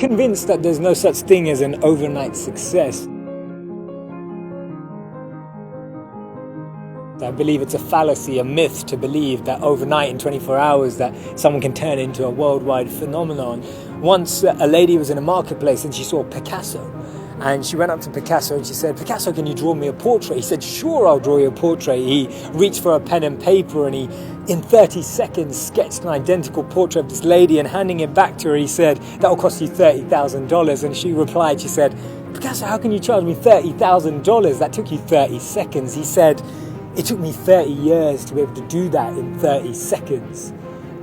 convinced that there's no such thing as an overnight success. I believe it's a fallacy, a myth to believe that overnight in 24 hours that someone can turn into a worldwide phenomenon. Once a lady was in a marketplace and she saw Picasso, and she went up to Picasso and she said, "Picasso, can you draw me a portrait?" He said, "Sure, I'll draw you a portrait." He reached for a pen and paper and he, in 30 seconds, sketched an identical portrait of this lady, and handing it back to her, he said, "That'll cost you $30,000. And she replied, she said, "Picasso, how can you charge me $30,000? That took you 30 seconds. He said, "It took me 30 years to be able to do that in 30 seconds.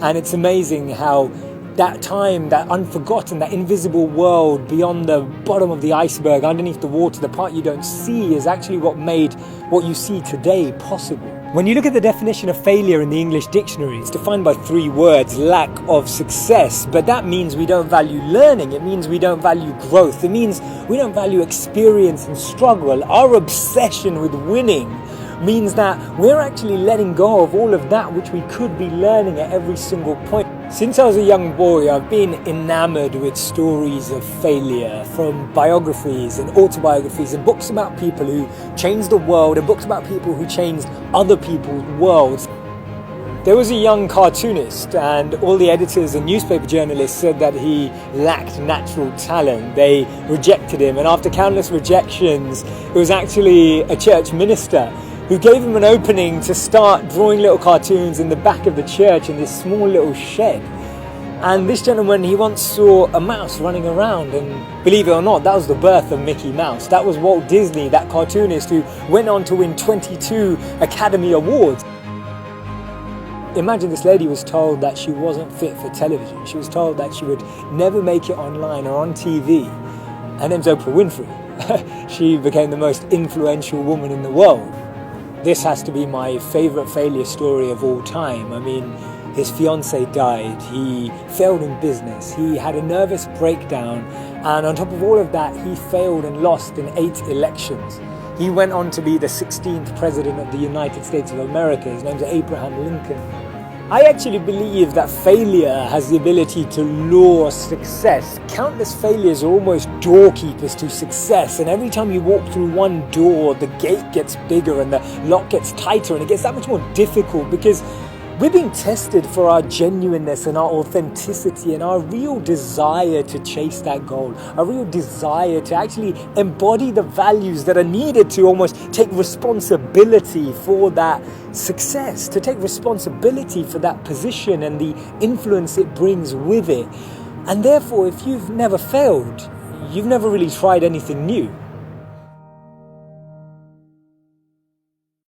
And it's amazing how that time, that unforgotten, that invisible world beyond the bottom of the iceberg, underneath the water, the part you don't see, is actually what made what you see today possible. When you look at the definition of failure in the English dictionary, it's defined by 3 words: lack of success. But that means we don't value learning. It means we don't value growth. It means we don't value experience and struggle. Our obsession with winning means that we're actually letting go of all of that which we could be learning at every single point. Since I was a young boy, I've been enamored with stories of failure, from biographies and autobiographies and books about people who changed the world and books about people who changed other people's worlds. There was a young cartoonist, and all the editors and newspaper journalists said that he lacked natural talent. They rejected him, and after countless rejections, it was actually a church minister who gave him an opening to start drawing little cartoons in the back of the church in this small little shed. And this gentleman, he once saw a mouse running around, and believe it or not, that was the birth of Mickey Mouse. That was Walt Disney, that cartoonist who went on to win 22 Academy Awards. Imagine this lady was told that she wasn't fit for television. She was told that she would never make it online or on TV. Her name's Oprah Winfrey. She became the most influential woman in the world. This has to be my favorite failure story of all time. I mean, his fiancée died, he failed in business, he had a nervous breakdown, and on top of all of that, he failed and lost in 8 elections. He went on to be the 16th President of the United States of America. His name's Abraham Lincoln. I actually believe that failure has the ability to lure success. Countless failures are almost doorkeepers to success, and every time you walk through one door, the gate gets bigger and the lock gets tighter, and it gets that much more difficult because we're being tested for our genuineness and our authenticity and our real desire to chase that goal, our real desire to actually embody the values that are needed to almost take responsibility for that success, to take responsibility for that position and the influence it brings with it. And therefore, if you've never failed, you've never really tried anything new.